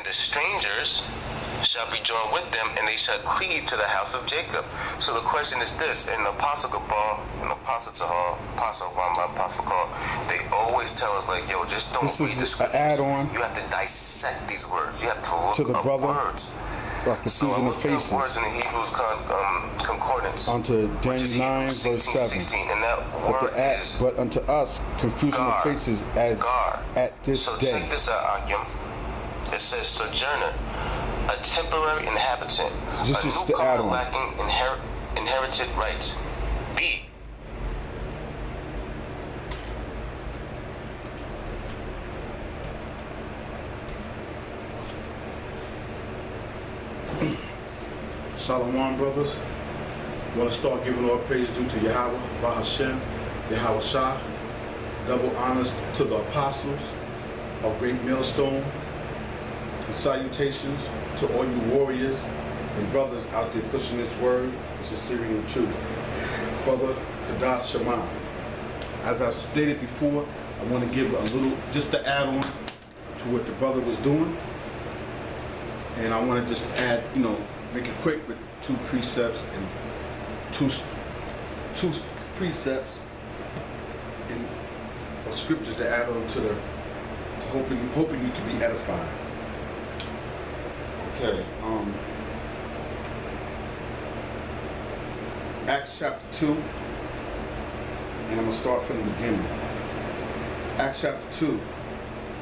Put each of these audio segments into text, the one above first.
the strangers shall be joined with them, and they shall cleave to the house of Jacob. So the question is this, and the Apostle Paul, and Apostle Tahal, Apostle Obama, Apostle Paul, they always tell us, like, yo, just don't this read the is scriptures. An add-on. You have to dissect these words. You have to look to the up brother, words. So I'm looking up words in the Hebrews concordance. Unto Daniel 9 verse 7. 16, and that word is but unto us confusion of faces as at this so day. So check this out, Akim. It says sojourner, a temporary inhabitant, this a is the newcomer add-on. lacking inherited rights. B. Shalom, brothers. Want to start giving all praise due to Yahweh, Bahashem, Yahweh Shah. Double honors to the apostles of Great Millstone. And salutations to all you warriors and brothers out there pushing this word, the sincerity and truth. Brother Kadash Shema. As I stated before, I want to give a little, just to add on to what the brother was doing. And I want to just add, make it quick with two precepts and two precepts and scriptures to add on to the hoping you can be edified. Okay. Acts chapter 2, and I'm gonna start from the beginning. Acts chapter 2.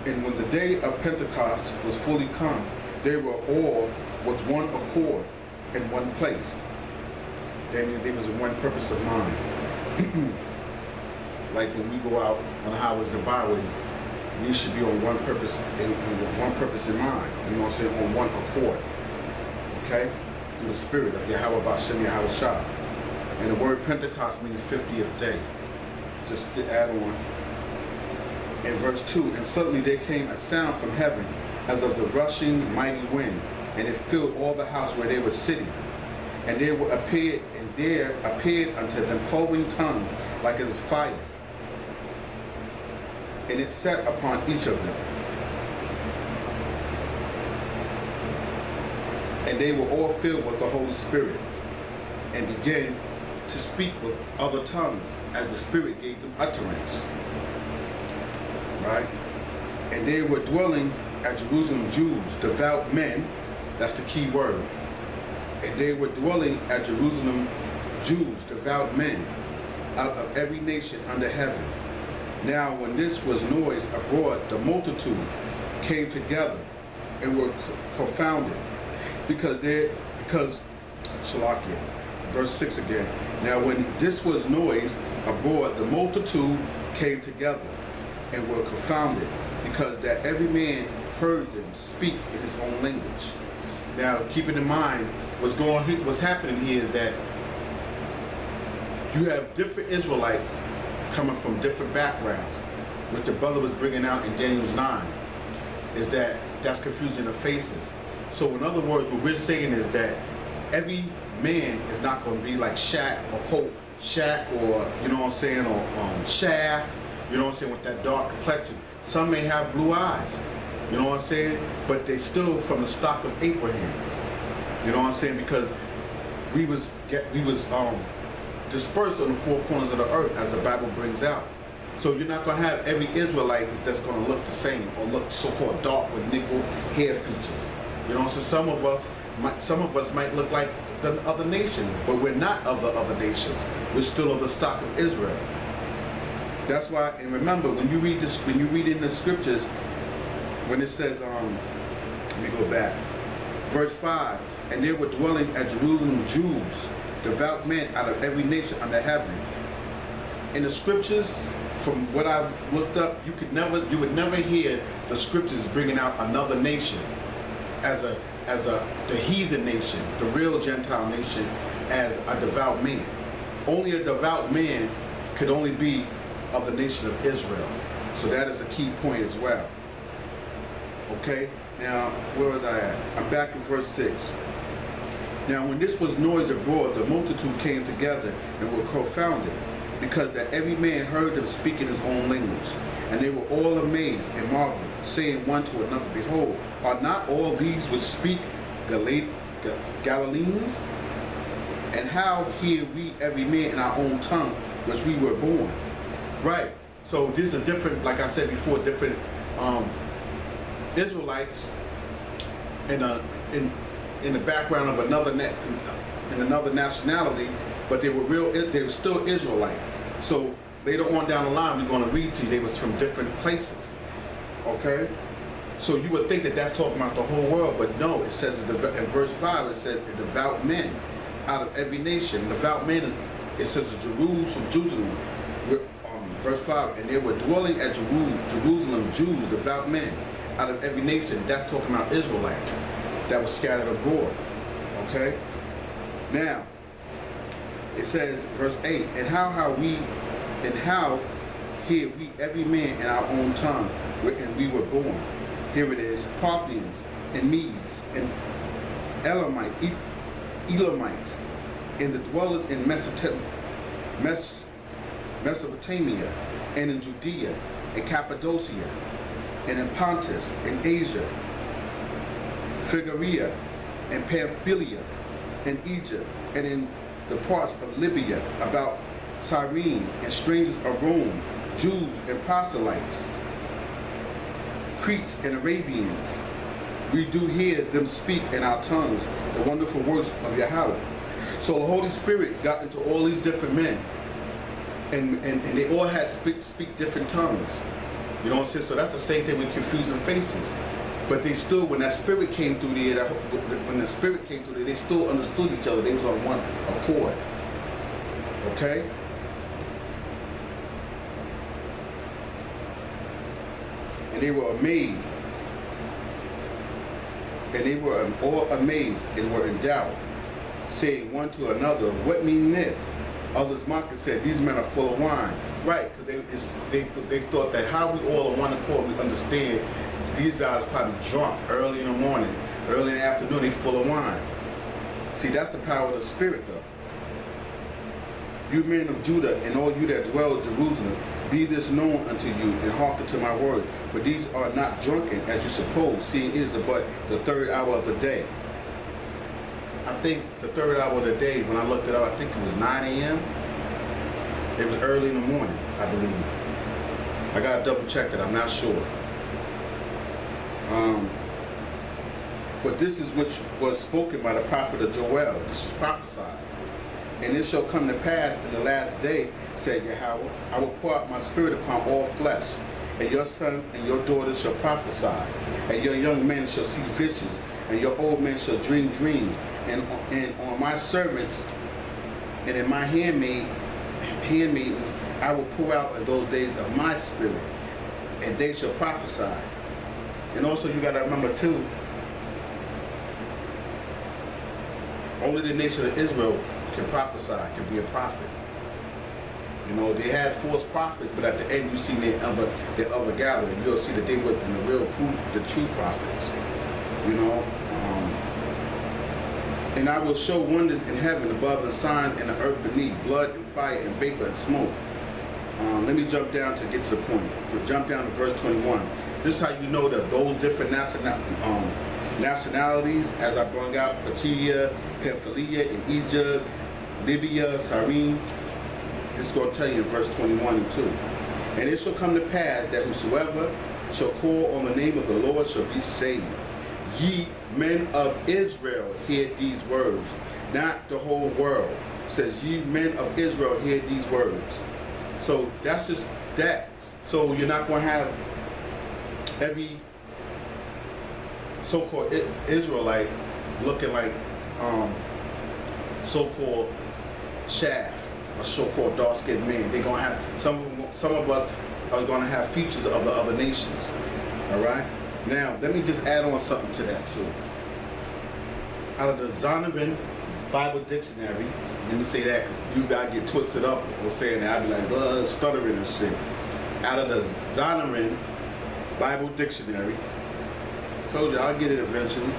And when the day of Pentecost was fully come, they were all with one accord in one place. That means there was one purpose of mind. Like when we go out on the highways and byways, we should be on one purpose and with one purpose in mind. You know what I'm saying? On one accord. Okay? Through the spirit of Yahweh Bashem Yahweh Shah. And the word Pentecost means 50th day. Just to add on. In verse 2, and suddenly there came a sound from heaven as of the rushing mighty wind, and it filled all the house where they were sitting. And there appeared unto them cloven tongues like as of fire, and it sat upon each of them. And they were all filled with the Holy Spirit, and began to speak with other tongues as the Spirit gave them utterance. Right? And they were dwelling at Jerusalem Jews, devout men. That's the key word. And they were dwelling at Jerusalem Jews, devout men, out of every nation under heaven. Now when this was noised abroad, the multitude came together and were confounded, because Shalakia, verse 6 again. Now when this was noised abroad, the multitude came together and were confounded, because that every man heard them speak in his own language. Now, keeping in mind, what's happening here is that you have different Israelites coming from different backgrounds. What the brother was bringing out in Daniel 9 is that's confusing the faces. So in other words, what we're saying is that every man is not going to be like Shaq or Shaq, or you know what I'm saying, or Shaft, you know what I'm saying, with that dark complexion. Some may have blue eyes, you know what I'm saying, but they still from the stock of Abraham. You know what I'm saying, because we was dispersed on the four corners of the earth, as the Bible brings out. So you're not going to have every Israelite that's going to look the same or look so-called dark with nickel hair features. You know, so some of us might look like the other nations, but we're not of the other nations. We're still of the stock of Israel. That's why, and remember, when you read in the scriptures, when it says, let me go back, verse 5, and they were dwelling at Jerusalem Jews, devout men out of every nation under heaven. In the scriptures, from what I've looked up, you would never hear the scriptures bringing out another nation as the heathen nation, the real Gentile nation, as a devout man. Only a devout man could only be of the nation of Israel. So that is a key point as well. Okay, now where was I at? I'm back in verse 6. Now when this was noised abroad, the multitude came together and were confounded, because that every man heard them speak in his own language. And they were all amazed and marveled, saying one to another, behold, are not all these which speak Galileans? And how hear we every man in our own tongue which we were born? Right. So these are different, like I said before, different Israelites in the background of another nationality, but they were still Israelites. So later on down the line, we're going to read to you, they was from different places. Okay? So you would think that that's talking about the whole world, but no, it says in verse 5, it says devout men out of every nation. Devout men, it says Jerusalem, verse 5, and they were dwelling at Jerusalem, Jews, devout men out of every nation. That's talking about Israelites that were scattered abroad. Okay? Now, it says, verse 8, and how hear we every man in our own tongue, and we were born. Here it is, Parthians and Medes and Elamites, and the dwellers in Mesopotamia, and in Judea, and Cappadocia, and in Pontus, and Asia, Phrygia, and Pamphylia, and Egypt, and in the parts of Libya, about Cyrene, and strangers of Rome, Jews and proselytes, Cretes and Arabians. We do hear them speak in our tongues the wonderful works of Yahweh. So the Holy Spirit got into all these different men, and they all had speak different tongues. You know what I'm saying? So that's the same thing with confusing faces. But they still, when that spirit came through there, they still understood each other. They was on one accord. Okay? And they were amazed. And they were all amazed and were in doubt, saying one to another, what mean this? Others mocked and said, these men are full of wine. Right, because they thought that how we all on one accord, we understand these guys probably drunk early in the morning, early in the afternoon, they full of wine. See, that's the power of the Spirit, though. You men of Judah, and all you that dwell in Jerusalem, be this known unto you, and hearken to my word. For these are not drunken, as you suppose, seeing it is but the third hour of the day. I think the third hour of the day, when I looked it up, I think it was 9 a.m. It was early in the morning, I believe. I gotta double check that, I'm not sure. But this is which was spoken by the prophet of Joel. This is prophesied. And it shall come to pass in the last day, said Yahweh, I will pour out my spirit upon all flesh, and your sons and your daughters shall prophesy, and your young men shall see visions, and your old men shall dream dreams, and on my servants and in my handmaidens I will pour out in those days of my spirit, and they shall prophesy. And also you got to remember too, only the nation of Israel can prophesy, can be a prophet. You know, they had false prophets, but at the end you see their other gathering. You'll see that they were the true prophets. You know, and I will show wonders in heaven above and signs in the earth beneath, blood and fire and vapor and smoke. Let me jump down to get to the point. So jump down to verse 21. This is how you know that those different nationalities, as I brought out, Phrygia, Pamphylia, and Egypt, Libya, Cyrene. This is going to tell you in verse 21 and 2. And it shall come to pass that whosoever shall call on the name of the Lord shall be saved. Ye men of Israel, hear these words. Not the whole world. It says, ye men of Israel, hear these words. So that's just that. So you're not going to have every so-called Israelite looking like so-called Shaft, a so-called dark-skinned man. They're going to have, some of us are going to have features of the other nations. All right? Now, let me just add on something to that, too. Out of the Zondervan Bible Dictionary, let me say that, because usually I get twisted up or saying that. I'd be like, stuttering and shit. Out of the Zondervan Bible Dictionary, told you I'll get it eventually.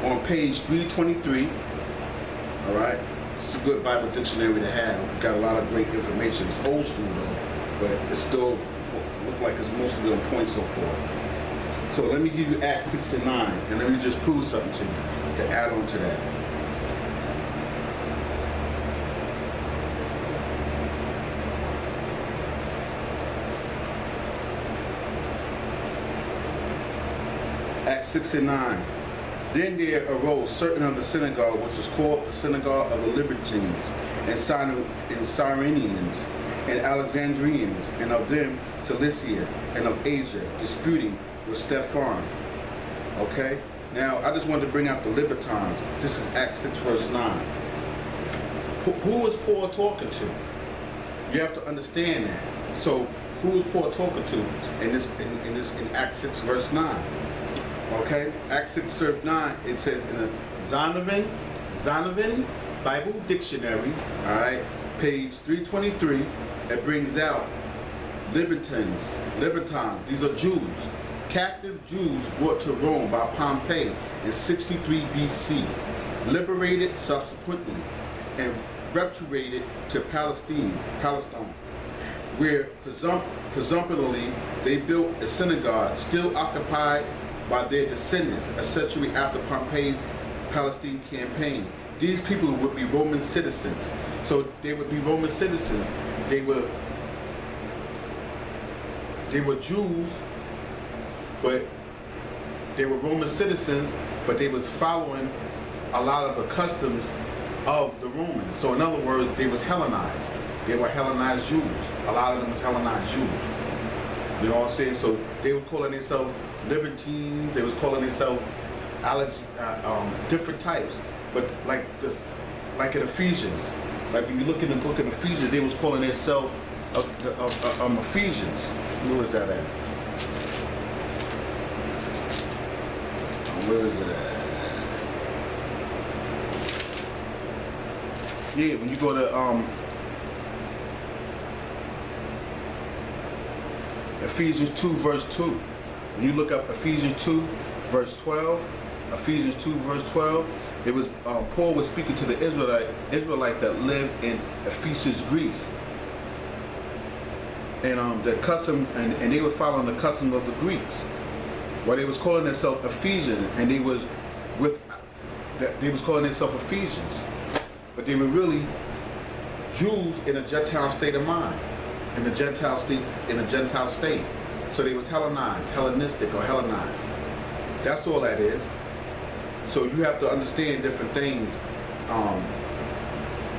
On page 323, all right, It's a good Bible dictionary to have. It's got a lot of great information. It's old school though, but it still look like it's mostly on point so far. So let me give you Acts 6 and 9, and let me just prove something to you to add on to that. Acts 6 and 9. Then there arose certain of the synagogue, which was called the synagogue of the Libertines, and Cyrenians, and Alexandrians, and of them Cilicia, and of Asia, disputing with Stephan. Okay? Now, I just wanted to bring out the Libertines. This is Acts 6, verse 9. Who is Paul talking to? You have to understand that. So, who is Paul talking to in Acts 6, verse 9? Okay, Acts 6, verse 9, it says in the Zondervan Bible Dictionary, all right, page 323, it brings out libertines. These are Jews, captive Jews brought to Rome by Pompey in 63 BC, liberated subsequently, and repatriated to Palestine, where presumptively they built a synagogue still occupied by their descendants a century after Pompey's Palestine campaign. These people would be Roman citizens. So they would be Roman citizens. They were Jews, but they were Roman citizens, but they was following a lot of the customs of the Romans. So in other words, they was Hellenized. They were Hellenized Jews. A lot of them was Hellenized Jews. You know what I'm saying? So they were calling themselves libertines. They was calling themselves different types. But like in Ephesians, like when you look in the book of Ephesians, they was calling themselves Ephesians. Where is that at? Where is it at? Yeah, when you go to Ephesians 2 verse 2. When you look up Ephesians 2 verse 12, Ephesians 2 verse 12, it was Paul was speaking to the Israelites that lived in Ephesus, Greece. And the custom and they were following the custom of the Greeks. Well, they was calling themselves Ephesians, and they was calling themselves Ephesians. But they were really Jews in a Gentile state of mind. In a Gentile state. So they was Hellenized, Hellenistic or Hellenized. That's all that is. So you have to understand different things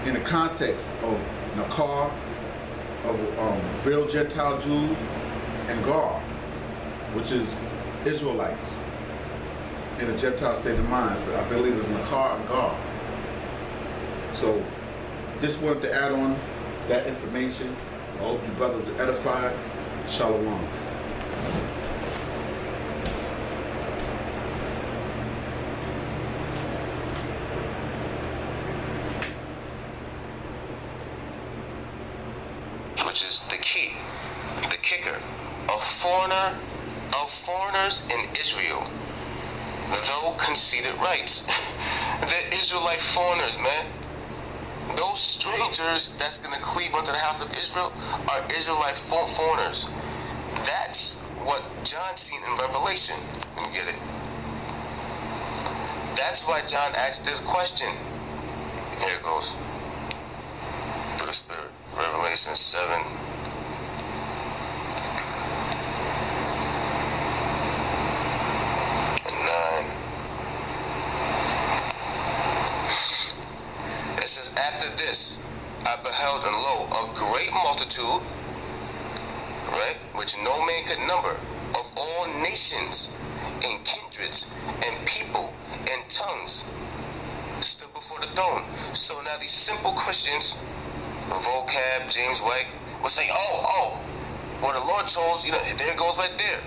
in the context of Nakar, of real Gentile Jews, and Gar, which is Israelites in a Gentile state of mind. So I believe it's Nakar and Gar. So just wanted to add on that information. I hope you brothers are edified. Shalom. Which is the key, the kicker. Of foreigners in Israel, though conceded rights. They're Israelite foreigners, man. Those strangers that's going to cleave unto the house of Israel are Israelite foreigners. That's what John seen in Revelation. Let me get it. That's why John asked this question. Here it goes. Through the Spirit. Revelation 7. And 9. It says, after this, I beheld, and lo, a great multitude, right, which no man could number, of all nations, and kindreds, and people, and tongues, stood before the throne. So now these simple Christians, vocab, James White, will say, oh, well, the Lord chose, there it goes right there.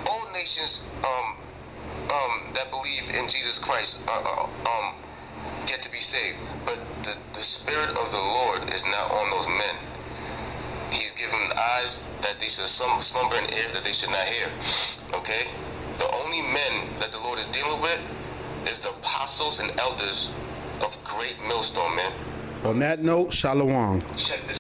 All nations that believe in Jesus Christ get to be saved, but the Spirit of the Lord is now on those men. He's given eyes that they should slumber, and ears that they should not hear. Okay? The only men that the Lord is dealing with is the apostles and elders of Great Millstone, man. On that note, Shalom. Check this.